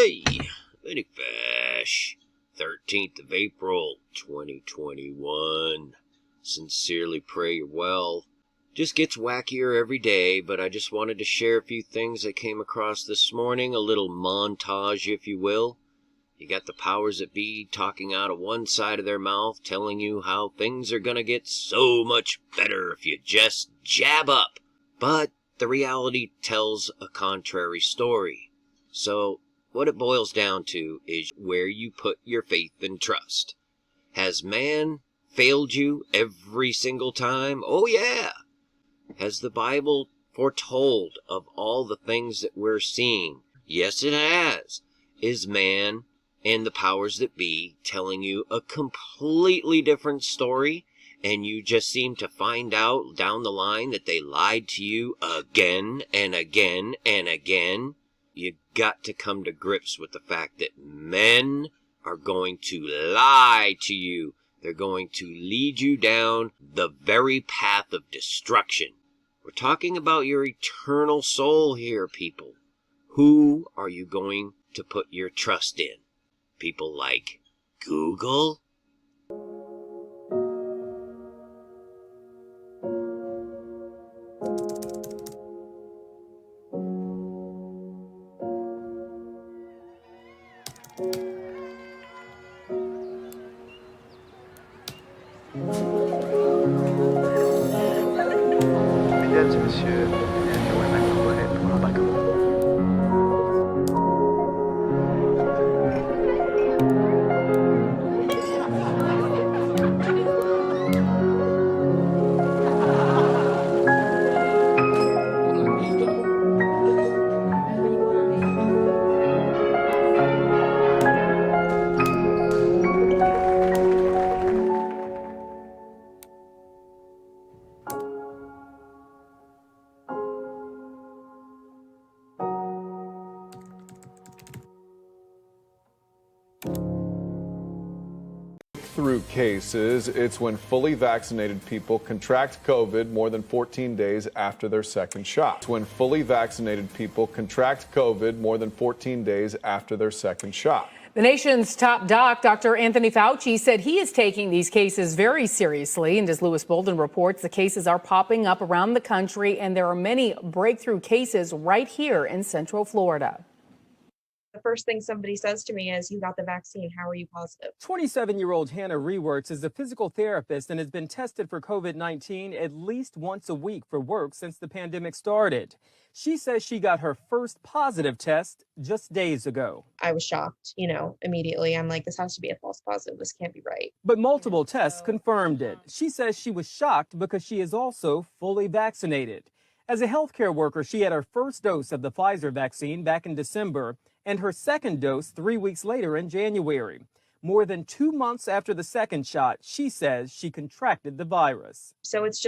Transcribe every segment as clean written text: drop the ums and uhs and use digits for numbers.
Hey, Vinny Fash, 13th of April, 2021. Sincerely pray you're well. Just gets wackier every day, but I just wanted to share a few things I came across this morning, a little montage, if you will. You got the powers that be talking out of one side of their mouth, telling you how things are gonna get so much better if you just jab up. But the reality tells a contrary story. So what it boils down to is where you put your faith and trust. Has man failed you every single time? Oh yeah. Has the Bible foretold of all the things that we're seeing? Yes, it has. Is man and the powers that be telling you a completely different story, and you just seem to find out down the line that they lied to you again and again and again? You got to come to grips with the fact that men are going to lie to you. They're going to lead you down the very path of destruction. We're talking about your eternal soul here, people. Who are you going to put your trust in? People like Google? Mesdames et messieurs, bienvenue à Vancouver pour l'embarquement. Through cases, it's when fully vaccinated people contract COVID more than 14 days after their second shot. It's when fully vaccinated people contract COVID more than 14 days after their second shot. The nation's top doc, Dr. Anthony Fauci, said he is taking these cases very seriously. And as Louis Bolden reports, the cases are popping up around the country, and there are many breakthrough cases right here in Central Florida. The first thing somebody says to me is, "You got the vaccine. How are you positive?" 27-year-old Hannah Rewerts is a physical therapist and has been tested for COVID-19 at least once a week for work since the pandemic started. She says she got her first positive test just days ago. I was shocked, immediately. I'm like, this has to be a false positive. This can't be right. But multiple tests confirmed it. She says she was shocked because she is also fully vaccinated. As a healthcare worker, she had her first dose of the Pfizer vaccine back in December and her second dose 3 weeks later in January. More than 2 months after the second shot, she says she contracted the virus. So it's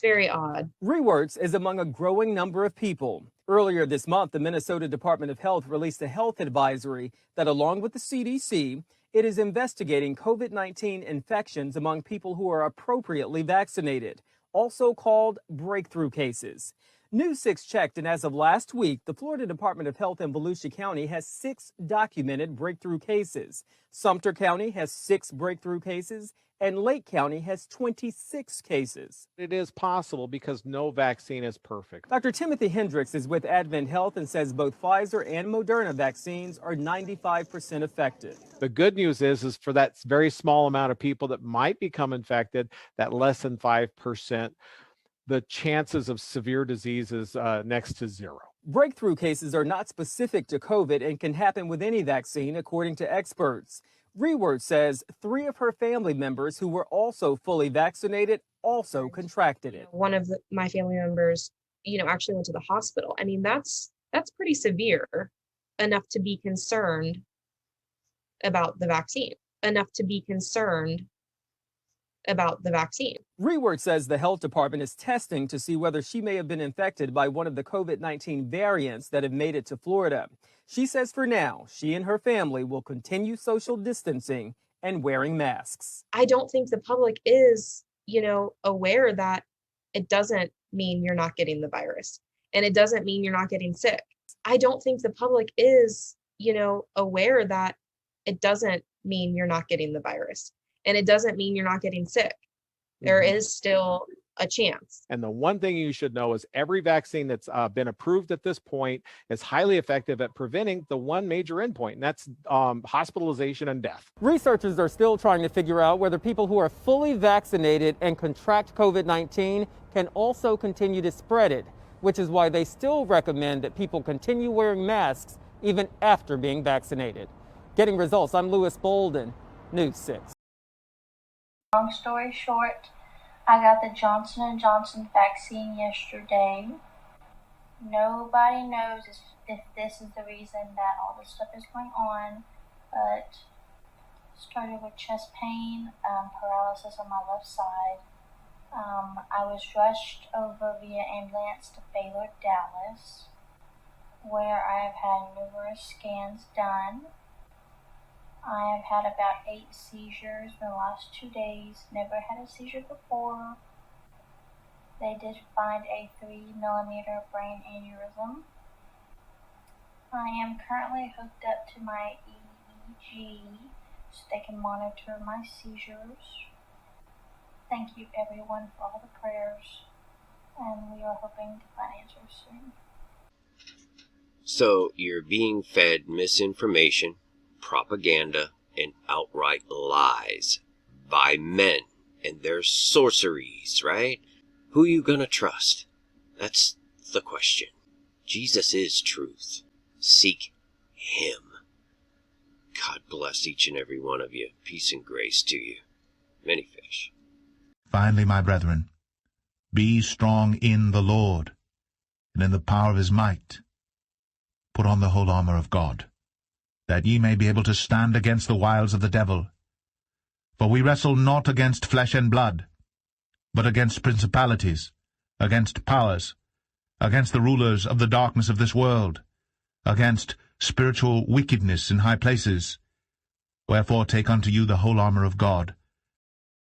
very odd. Rewerts is among a growing number of people. Earlier this month, the Minnesota Department of Health released a health advisory that, along with the CDC, it is investigating COVID-19 infections among people who are appropriately vaccinated, also called breakthrough cases. News 6 checked, and as of last week, the Florida Department of Health in Volusia County has 6 documented breakthrough cases. Sumter County has 6 breakthrough cases, and Lake County has 26 cases. It is possible because no vaccine is perfect. Dr. Timothy Hendricks is with Advent Health and says both Pfizer and Moderna vaccines are 95% effective. The good news is for that very small amount of people that might become infected, that less than 5%, the chances of severe disease is next to zero. Breakthrough cases are not specific to COVID and can happen with any vaccine, according to experts. Rewerts says 3 of her family members who were also fully vaccinated also contracted it. One of my family members, actually went to the hospital. I mean, that's pretty severe enough to be concerned about the vaccine, Rewerts says the health department is testing to see whether she may have been infected by one of the COVID-19 variants that have made it to Florida. She says for now, she and her family will continue social distancing and wearing masks. I don't think the public is, aware that it doesn't mean you're not getting the virus, and it doesn't mean you're not getting sick. I don't think the public is aware that it doesn't mean you're not getting the virus, and it doesn't mean you're not getting sick. There is still a chance. And the one thing you should know is every vaccine that's been approved at this point is highly effective at preventing the one major endpoint, and that's hospitalization and death. Researchers are still trying to figure out whether people who are fully vaccinated and contract COVID-19 can also continue to spread it, which is why they still recommend that people continue wearing masks even after being vaccinated. Getting results, I'm Lewis Bolden, News 6. Long story short, I got the Johnson & Johnson vaccine yesterday. Nobody knows if this is the reason that all this stuff is going on, but started with chest pain, paralysis on my left side. I was rushed over via ambulance to Baylor, Dallas, where I have had numerous scans done. I have had about 8 seizures in the last 2 days. Never had a seizure before. They did find a 3mm brain aneurysm. I am currently hooked up to my EEG so they can monitor my seizures. Thank you everyone for all the prayers, and we are hoping to find answers soon. So you're being fed misinformation, propaganda, and outright lies by men and their sorceries, right? Who you gonna trust? That's the question. Jesus is truth. Seek him. God bless each and every one of you. Peace and grace to you. Many fish. Finally, my brethren, be strong in the Lord, and in the power of his might. Put on the whole armor of God, that ye may be able to stand against the wiles of the devil. For we wrestle not against flesh and blood, but against principalities, against powers, against the rulers of the darkness of this world, against spiritual wickedness in high places. Wherefore take unto you the whole armor of God,